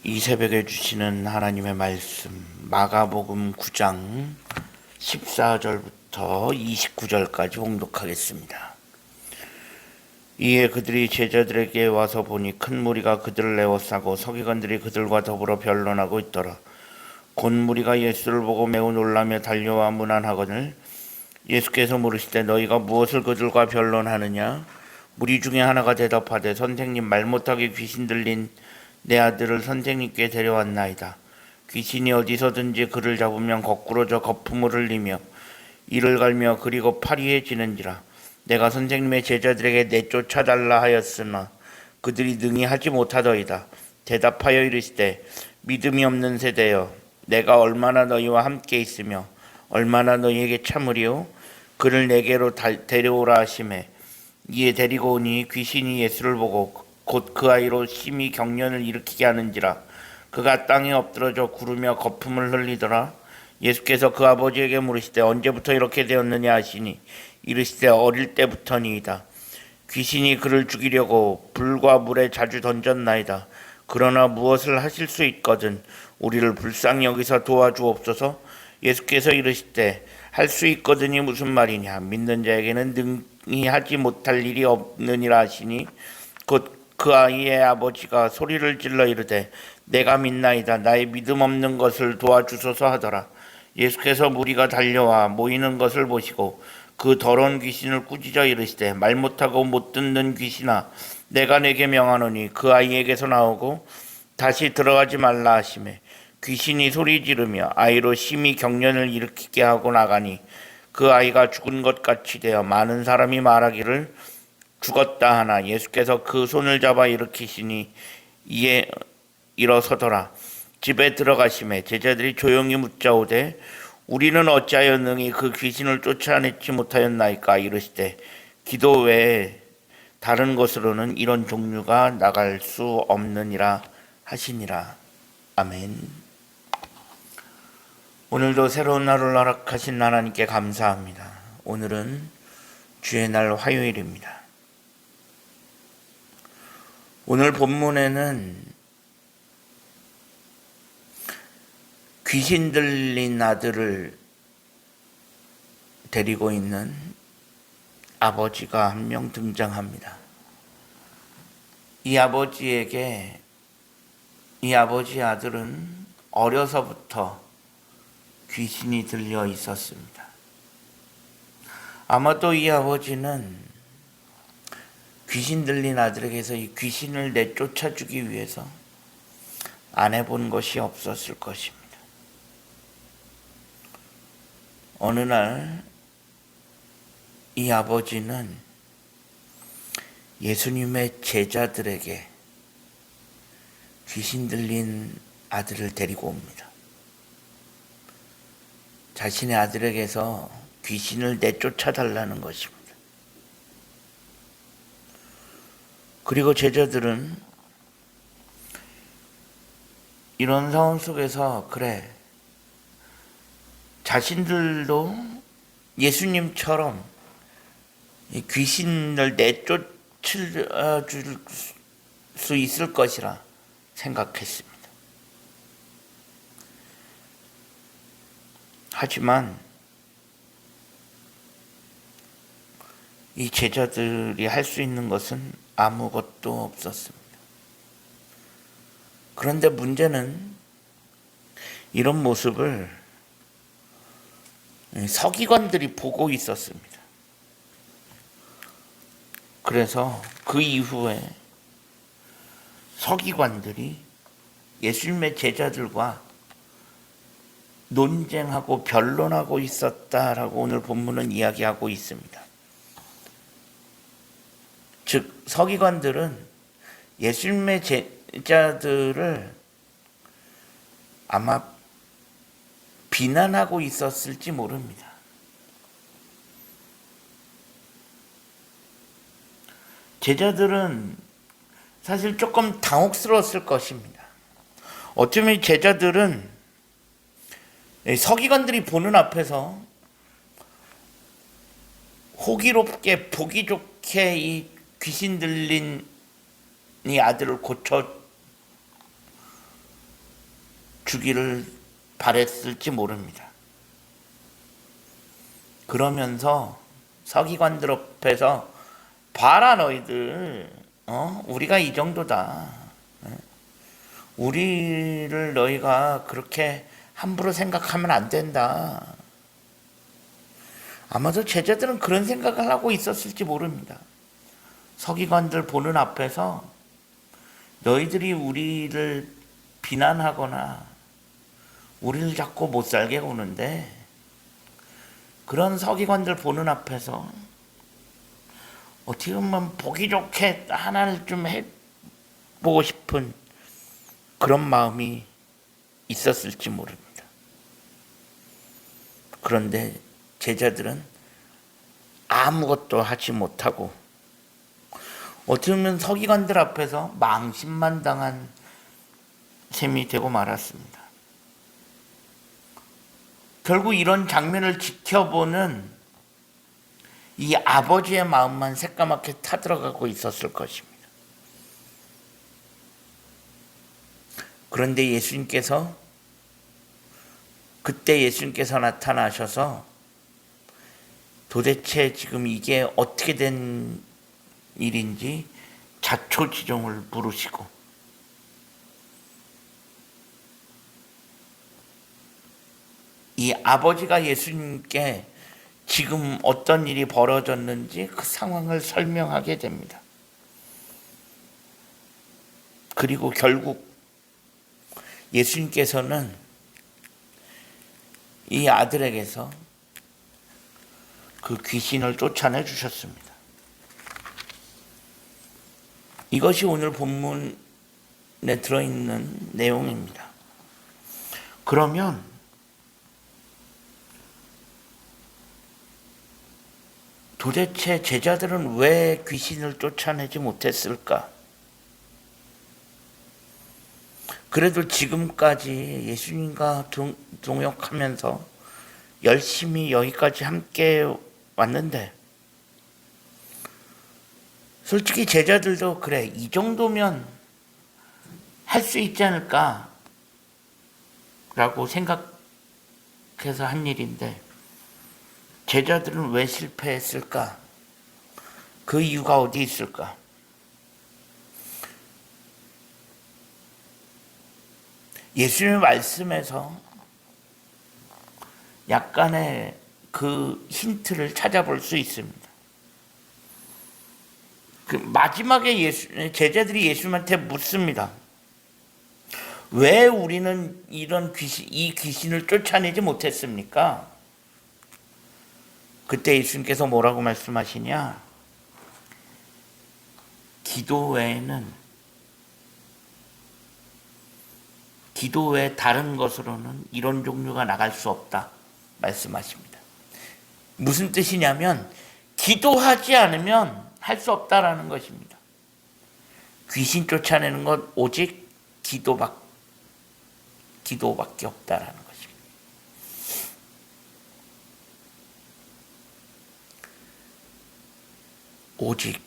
이 새벽에 주시는 하나님의 말씀 마가복음 9장 14절부터 29절까지 봉독하겠습니다. 이에 그들이 제자들에게 와서 보니 큰 무리가 그들을 에워싸고 서기관들이 그들과 더불어 변론하고 있더라. 곧 무리가 예수를 보고 매우 놀라며 달려와 문안하거늘 예수께서 물으시되 너희가 무엇을 그들과 변론하느냐? 무리 중에 하나가 대답하되 선생님, 말 못하게 귀신 들린 내 아들을 선생님께 데려왔나이다. 귀신이 어디서든지 그를 잡으면 거꾸로 져 거품을 흘리며 이를 갈며 그리고 파리해지는지라. 내가 선생님의 제자들에게 내쫓아달라 하였으나 그들이 능히 하지 못하더이다. 대답하여 이르시되 믿음이 없는 세대여, 내가 얼마나 너희와 함께 있으며 얼마나 너희에게 참으리요? 그를 내게로 데려오라 하시매 이에 데리고 오니 귀신이 예수를 보고 곧 그 아이로 심히 경련을 일으키게 하는지라. 그가 땅에 엎드러져 구르며 거품을 흘리더라. 예수께서 그 아버지에게 물으시되 언제부터 이렇게 되었느냐 하시니 이르시되 어릴 때부터니이다. 귀신이 그를 죽이려고 불과 물에 자주 던졌나이다. 그러나 무엇을 하실 수 있거든 우리를 불쌍히 여기서 도와주옵소서. 예수께서 이르시되 할 수 있거든이 무슨 말이냐? 믿는 자에게는 능히 하지 못할 일이 없느니라 하시니 곧 그 아이의 아버지가 소리를 질러 이르되 내가 믿나이다. 나의 믿음 없는 것을 도와주소서 하더라. 예수께서 무리가 달려와 모이는 것을 보시고 그 더러운 귀신을 꾸짖어 이르시되 말 못하고 못 듣는 귀신아, 내가 내게 명하노니 그 아이에게서 나오고 다시 들어가지 말라 하시매 귀신이 소리 지르며 아이로 심히 경련을 일으키게 하고 나가니 그 아이가 죽은 것 같이 되어 많은 사람이 말하기를 죽었다 하나 예수께서 그 손을 잡아 일으키시니 이에 일어서더라. 집에 들어가시매 제자들이 조용히 묻자오되 우리는 어찌하여 능히 그 귀신을 쫓아내지 못하였나이까? 이르시되 기도 외에 다른 것으로는 이런 종류가 나갈 수 없느니라 하시니라. 아멘. 오늘도 새로운 날을 허락하신 하나님께 감사합니다. 오늘은 주의 날 화요일입니다. 오늘 본문에는 귀신 들린 아들을 데리고 있는 아버지가 한 명 등장합니다. 이 아버지의 아들은 어려서부터 귀신이 들려 있었습니다. 아마도 이 아버지는 귀신 들린 아들에게서 이 귀신을 내쫓아주기 위해서 안 해본 것이 없었을 것입니다. 어느 날 이 아버지는 예수님의 제자들에게 귀신 들린 아들을 데리고 옵니다. 자신의 아들에게서 귀신을 내쫓아달라는 것입니다. 그리고 제자들은 이런 상황 속에서 그래, 자신들도 예수님처럼 귀신을 내쫓을 수 있을 것이라 생각했습니다. 하지만 이 제자들이 할 수 있는 것은 아무것도 없었습니다. 그런데 문제는 이런 모습을 서기관들이 보고 있었습니다. 그래서 그 이후에 서기관들이 예수님의 제자들과 논쟁하고 변론하고 있었다라고 오늘 본문은 이야기하고 있습니다. 즉 서기관들은 예수님의 제자들을 아마 비난하고 있었을지 모릅니다. 제자들은 사실 조금 당혹스러웠을 것입니다. 어쩌면 제자들은 서기관들이 보는 앞에서 호기롭게 보기 좋게 이 귀신 들린 이 아들을 고쳐 주기를 바랬을지 모릅니다. 그러면서 서기관들 앞에서 봐라 너희들, 우리가 이 정도다. 우리를 너희가 그렇게 함부로 생각하면 안 된다. 아마도 제자들은 그런 생각을 하고 있었을지 모릅니다. 서기관들 보는 앞에서 너희들이 우리를 비난하거나 우리를 자꾸 못 살게 구는데, 그런 서기관들 보는 앞에서 어떻게 보면 보기 좋게 하나를 좀 해보고 싶은 그런 마음이 있었을지 모릅니다. 그런데 제자들은 아무것도 하지 못하고 어떻게 보면 서기관들 앞에서 망신만 당한 셈이 되고 말았습니다. 결국 이런 장면을 지켜보는 이 아버지의 마음만 새까맣게 타들어가고 있었을 것입니다. 그런데 그때 예수님께서 나타나셔서 도대체 지금 이게 어떻게 된 일인지 자초지종을 물으시고, 이 아버지가 예수님께 지금 어떤 일이 벌어졌는지 그 상황을 설명하게 됩니다. 그리고 결국 예수님께서는 이 아들에게서 그 귀신을 쫓아내 주셨습니다. 이것이 오늘 본문에 들어있는 내용입니다. 그러면 도대체 제자들은 왜 귀신을 쫓아내지 못했을까? 그래도 지금까지 예수님과 동역하면서 열심히 여기까지 함께 왔는데, 솔직히 제자들도 그래, 이 정도면 할 수 있지 않을까 라고 생각해서 한 일인데, 제자들은 왜 실패했을까? 그 이유가 어디 있을까? 예수님의 말씀에서 약간의 그 힌트를 찾아볼 수 있습니다. 그 마지막에 제자들이 예수님한테 묻습니다. 왜 우리는 이 귀신을 쫓아내지 못했습니까? 그때 예수님께서 뭐라고 말씀하시냐? 기도 외에 다른 것으로는 이런 종류가 나갈 수 없다 말씀하십니다. 무슨 뜻이냐면 기도하지 않으면 할 수 없다라는 것입니다. 귀신 쫓아내는 건 오직 기도밖에 없다라는 것입니다. 오직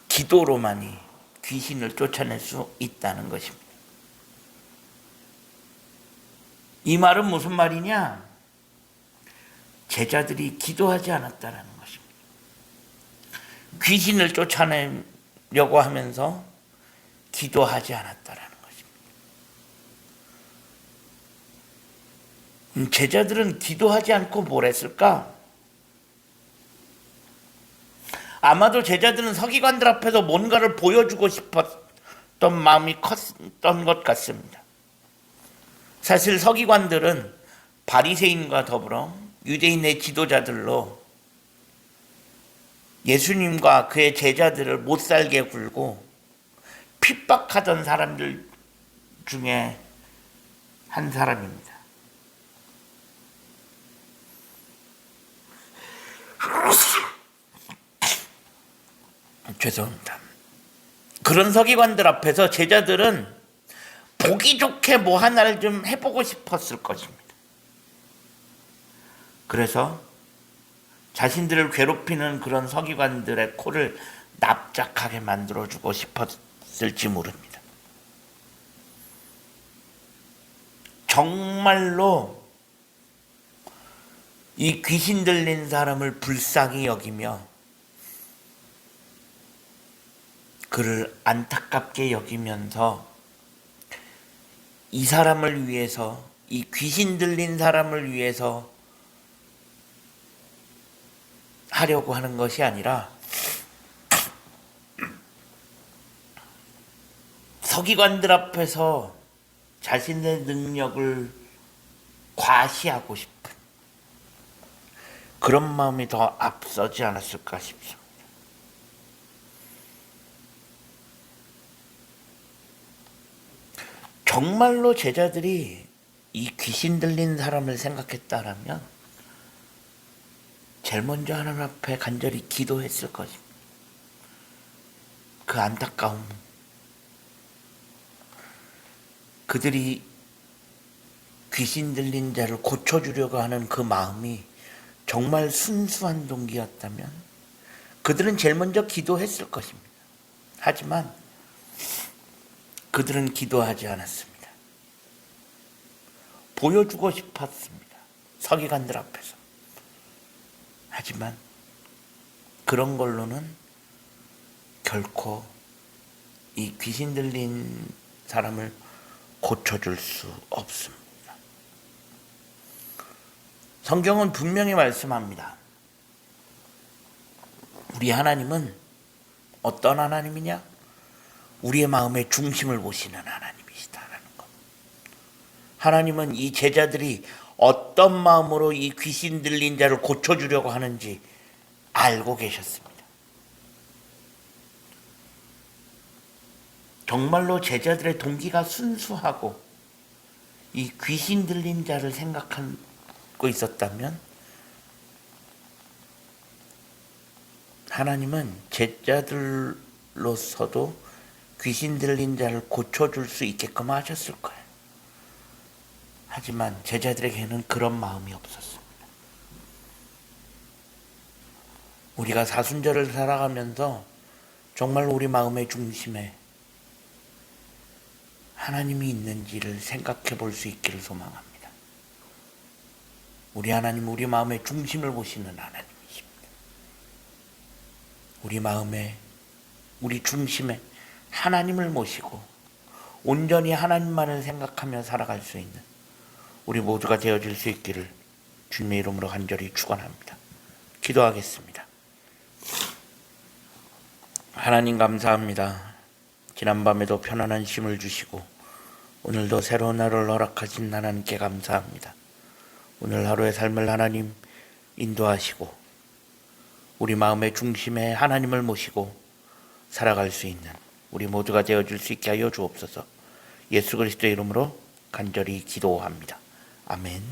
기도로만이 귀신을 쫓아낼 수 있다는 것입니다. 이 말은 무슨 말이냐? 제자들이 기도하지 않았다라는 것입니다. 귀신을 쫓아내려고 하면서 기도하지 않았다라는 것입니다. 제자들은 기도하지 않고 뭘 했을까? 아마도 제자들은 서기관들 앞에서 뭔가를 보여주고 싶었던 마음이 컸던 것 같습니다. 사실 서기관들은 바리새인과 더불어 유대인의 지도자들로 예수님과 그의 제자들을 못살게 굴고 핍박하던 사람들 중에 한 사람입니다. 죄송합니다. 그런 서기관들 앞에서 제자들은 보기 좋게 뭐 하나를 좀 해보고 싶었을 것입니다. 그래서 자신들을 괴롭히는 그런 서기관들의 코를 납작하게 만들어주고 싶었을지 모릅니다. 정말로 이 귀신 들린 사람을 불쌍히 여기며 그를 안타깝게 여기면서 이 사람을 위해서, 이 귀신 들린 사람을 위해서 하려고 하는 것이 아니라 서기관들 앞에서 자신의 능력을 과시하고 싶은 그런 마음이 더 앞서지 않았을까 싶습니다. 정말로 제자들이 이 귀신 들린 사람을 생각했다라면 제일 먼저 하나님 앞에 간절히 기도했을 것입니다. 그 안타까움, 그들이 귀신 들린 자를 고쳐주려고 하는 그 마음이 정말 순수한 동기였다면 그들은 제일 먼저 기도했을 것입니다. 하지만 그들은 기도하지 않았습니다. 보여주고 싶었습니다. 서기관들 앞에서. 하지만 그런 걸로는 결코 이 귀신 들린 사람을 고쳐줄 수 없습니다. 성경은 분명히 말씀합니다. 우리 하나님은 어떤 하나님이냐? 우리의 마음의 중심을 보시는 하나님이시다라는 것. 하나님은 이 제자들이 어떤 마음으로 이 귀신 들린 자를 고쳐주려고 하는지 알고 계셨습니다. 정말로 제자들의 동기가 순수하고 이 귀신 들린 자를 생각하고 있었다면 하나님은 제자들로서도 귀신 들린 자를 고쳐줄 수 있게끔 하셨을 거예요. 하지만 제자들에게는 그런 마음이 없었습니다. 우리가 사순절을 살아가면서 정말 우리 마음의 중심에 하나님이 있는지를 생각해 볼 수 있기를 소망합니다. 우리 하나님, 우리 마음의 중심을 보시는 하나님이십니다. 우리 마음에, 우리 중심에 하나님을 모시고 온전히 하나님만을 생각하며 살아갈 수 있는 우리 모두가 되어질 수 있기를 주님의 이름으로 간절히 축원합니다. 기도하겠습니다. 하나님 감사합니다. 지난밤에도 편안한 쉼을 주시고 오늘도 새로운 하루를 허락하신 하나님께 감사합니다. 오늘 하루의 삶을 하나님 인도하시고 우리 마음의 중심에 하나님을 모시고 살아갈 수 있는 우리 모두가 되어줄 수 있게 하여 주옵소서. 예수 그리스도의 이름으로 간절히 기도합니다. 아멘.